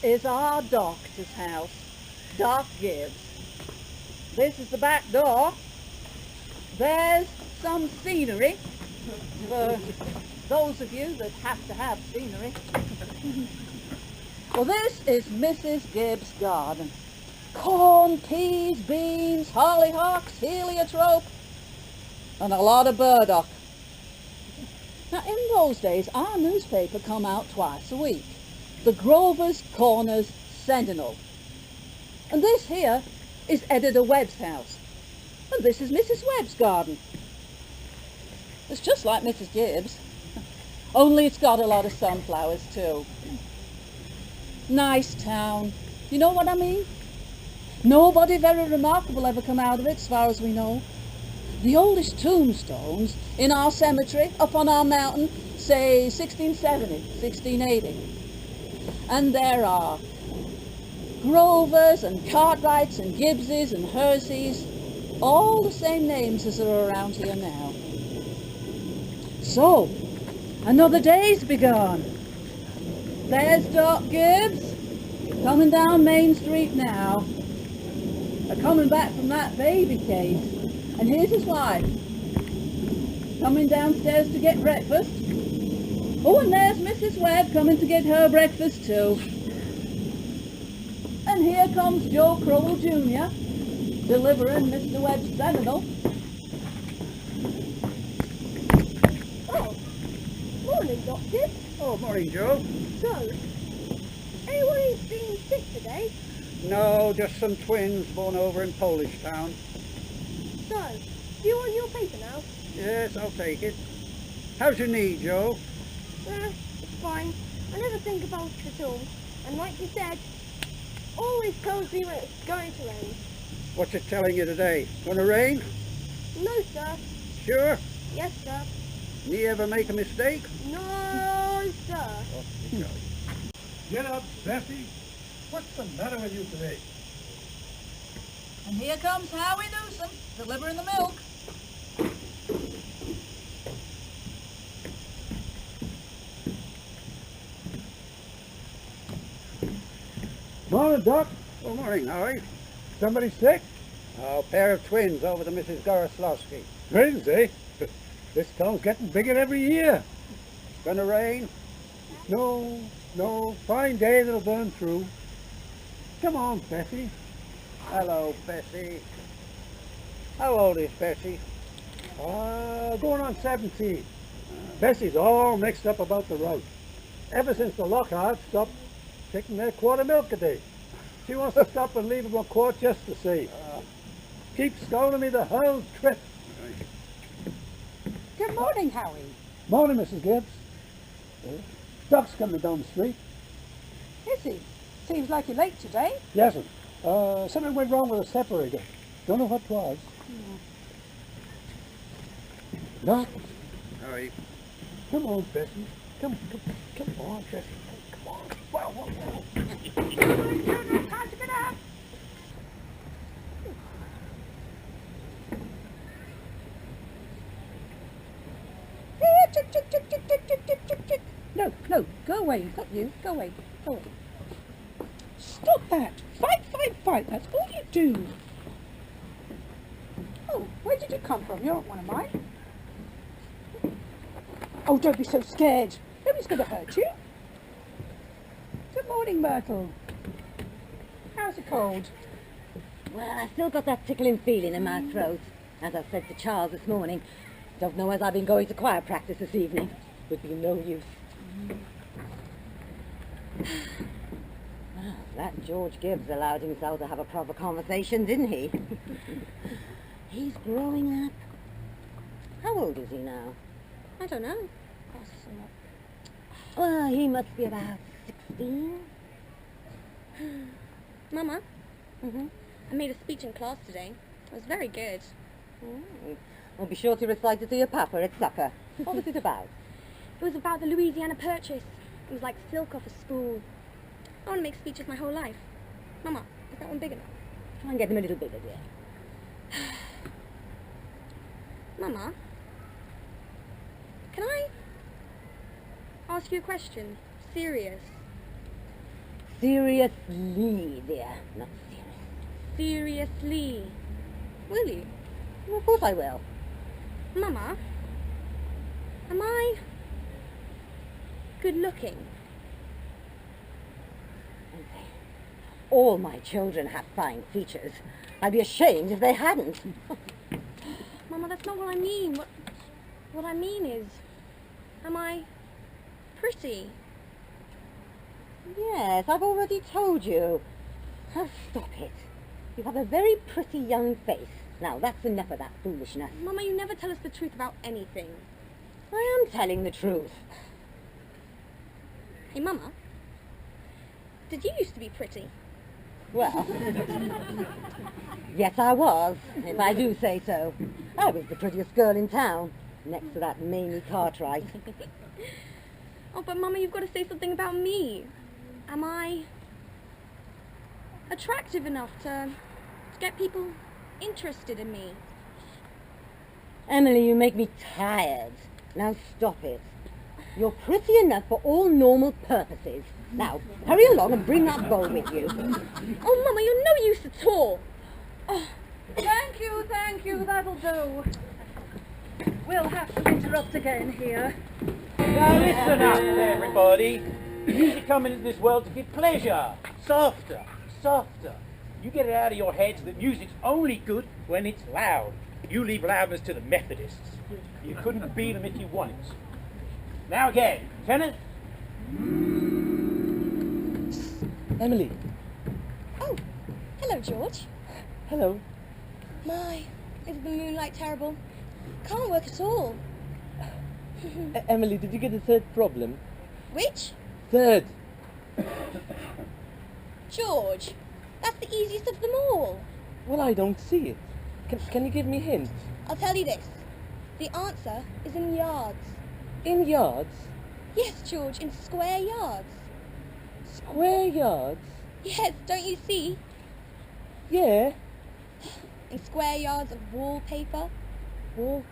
is our doctor's house, Doc Gibbs. This is the back door. There's some scenery for those of you that have to have scenery. Well, this is Mrs. Gibbs' garden. Corn, peas, beans, hollyhocks, heliotrope, and a lot of burdock. Now, in those days, our newspaper come out twice a week. The Grover's Corners Sentinel. And this here is Editor Webb's house. And this is Mrs. Webb's garden. It's just like Mrs. Gibbs, only it's got a lot of sunflowers too. Nice town. You know what I mean? Nobody very remarkable ever come out of it, as far as we know. The oldest tombstones in our cemetery up on our mountain say 1670, 1680. And there are Grovers and Cartwrights and Gibbses and Herseys, all the same names as are around here now. So, another day's begun. There's Doc Gibbs, coming down Main Street now. Coming back from that baby case. And here's his wife, coming downstairs to get breakfast. Oh, and there's Mrs. Webb coming to get her breakfast too. And here comes Joe Crowell Jr., delivering Mr. Webb's Sentinel. Oh, morning, Doctor. Oh, morning, Joe. So, anyone been sick today? No, just some twins born over in Polish Town. So, do you want your paper now? Yes, I'll take it. How's your knee, Joe? It's fine. I never think about it at all. And like you said, always tells me when it's going to rain. What's it telling you today? Gonna rain? No, sir. Sure? Yes, sir. Me ever make a mistake? No, sir. Oh, Get up, Bessie. What's the matter with you today? And here comes Howie Newsom, delivering the milk. Morning, Doc. Oh, morning, Howie. Somebody sick? A pair of twins over to Mrs. Goroslowski. Twins, eh? This town's getting bigger every year. Gonna rain? No, fine day that'll burn through. Come on, Bessie. Hello, Bessie. How old is Bessie? Going on 17. Bessie's all mixed up about the route. Ever since the Lockharts stopped taking their quart of milk a day. She wants to stop and leave them a quart just to see. Keep scolding me the whole trip. Good morning, Howie. Morning, Mrs. Gibbs. Doc's coming down the street. Is he? Seems like you're late today. Yes'm. Something went wrong with the separator. Don't know what it was. Doc, Howie. come on, Bessie. Come on, Bessie. Come on. Whoa. Time to get up. No, go away. Not you. Go away. Stop that. Fight. That's all you do. Oh, where did you come from? You're not one of mine. Oh, don't be so scared. Nobody's going to hurt you. Good morning, Myrtle. How's the cold? Well, I've still got that tickling feeling in my throat. As I said to Charles this morning, don't know as I've been going to choir practice this evening. Would be no use. Well, that George Gibbs allowed himself to have a proper conversation, didn't he? He's growing up. How old is he now? I don't know. Well, he must be about 16. Mama, I made a speech in class today. It was very good. Well, be sure to recite it to your papa at supper. What was it about? It was about the Louisiana Purchase. It was like silk off a spool. I want to make speeches my whole life. Mama, is that one big enough? Try and get them a little bigger, dear. Mama, can I ask you a question? Serious. Seriously, dear. Not serious. Seriously. Will you? Well, of course I will. Mama, am I good looking? All my children have fine features. I'd be ashamed if they hadn't. Mama, that's not what I mean. What I mean is, am I pretty? Yes, I've already told you. Oh, stop it. You have a very pretty young face. Now, that's enough of that foolishness. Mama, you never tell us the truth about anything. I am telling the truth. Hey, Mama, did you used to be pretty? Well, yes, I was, if I do say so. I was the prettiest girl in town, next to that Mamie Cartwright. Oh, but Mama, you've got to say something about me. Am I attractive enough to get people interested in me? Emily, you make me tired. Now stop it. You're pretty enough for all normal purposes. Now, hurry along and bring that bowl with you. Oh, Mama, you're no use at all. Oh, Thank you, that'll do. We'll have to interrupt again here. Now listen up, everybody. Music come into this world to give pleasure. Softer, softer. You get it out of your heads that music's only good when it's loud. You leave loudness to the Methodists. You couldn't beat them if you wanted. Now again, tenor. Emily. Oh, hello, George. Hello. My, is the moonlight terrible? Can't work at all. Emily, did you get the third problem? Which? Third. George, that's the easiest of them all. Well, I don't see it. Can you give me a hint? I'll tell you this. The answer is in yards. In yards? Yes, George, in square yards. Square yards? Yes, don't you see? Yeah. In square yards of wallpaper. Wall.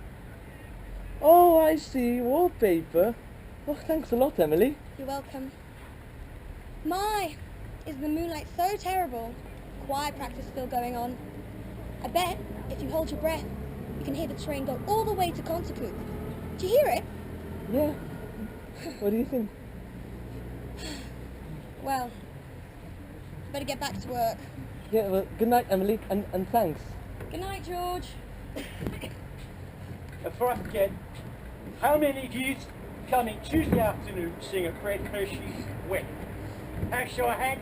Oh, I see. Wallpaper. Oh, thanks a lot, Emily. You're welcome. My, is the moonlight so terrible? Choir practice still going on. I bet if you hold your breath, you can hear the train go all the way to concert booth. Do you hear it? Yeah. What do you think? Well, better get back to work. Yeah, well, good night, Emily, and thanks. Good night, George. Before I forget, how many of you coming Tuesday afternoon to sing at Fred Hershey's wedding? Show of hand.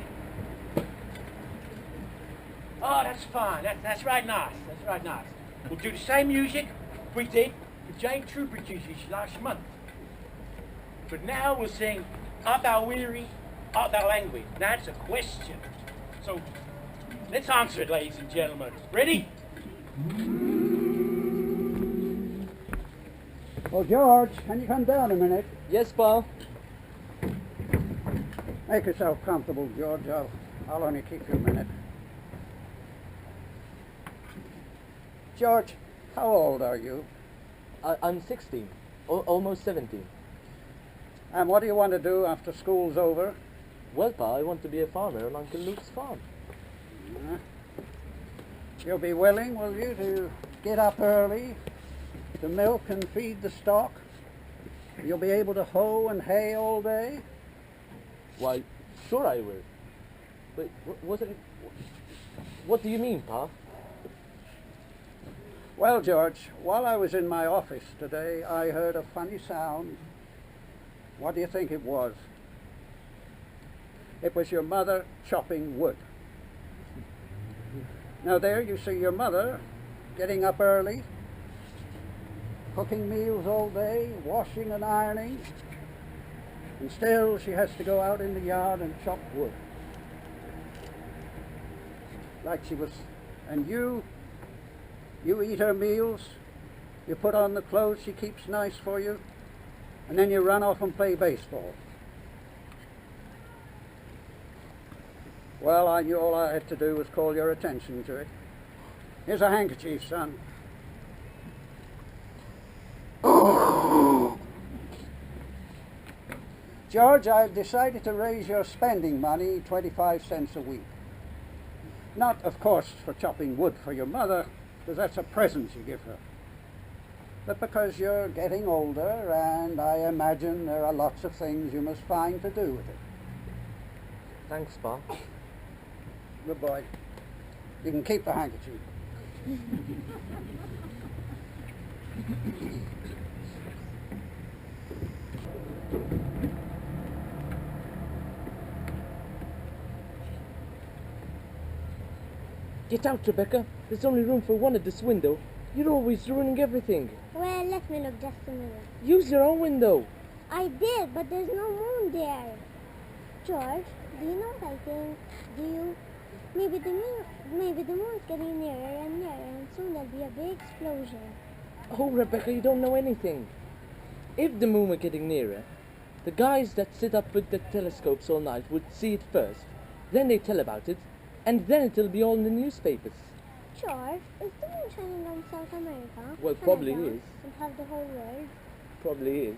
Oh, that's fine. That's right nice. That's right nice. We'll do the same music we did with Jane Trubridge's last month. But now we'll sing Art Thou Weary, Art Thou Angry? That's a question. So let's answer it, ladies and gentlemen. Ready? Oh, George, can you come down a minute? Yes, Pa. Make yourself comfortable, George. I'll only keep you a minute. George, how old are you? I'm 16. Almost 17. And what do you want to do after school's over? Well, Pa, I want to be a farmer on Uncle Luke's farm. You'll be willing, will you, to get up early, to milk and feed the stock? You'll be able to hoe and hay all day? Why, sure I will. Wait, what do you mean, Pa? Well, George, while I was in my office today, I heard a funny sound. What do you think it was? It was your mother chopping wood. Now there you see your mother getting up early, cooking meals all day, washing and ironing, and still she has to go out in the yard and chop wood. Like she was, and you eat her meals, you put on the clothes she keeps nice for you, and then you run off and play baseball. Well, I knew all I had to do was call your attention to it. Here's a handkerchief, son. George, I've decided to raise your spending money 25 cents a week. Not, of course, for chopping wood for your mother, because that's a present you give her. But because you're getting older, and I imagine there are lots of things you must find to do with it. Thanks, Pa. Good boy. You can keep the handkerchief. Get out, Rebecca. There's only room for one at this window. You're always ruining everything. Well, let me look just a minute. Use your own window. I did, but there's no moon there. George, do you know what I think? Do you? Maybe the moon's getting nearer and nearer, and soon there'll be a big explosion. Oh, Rebecca, you don't know anything. If the moon were getting nearer, the guys that sit up with the telescopes all night would see it first. Then they tell about it, and then it'll be all in the newspapers. George, is the moon shining on South America? Well, probably Canada, is. And have the whole world? Probably is.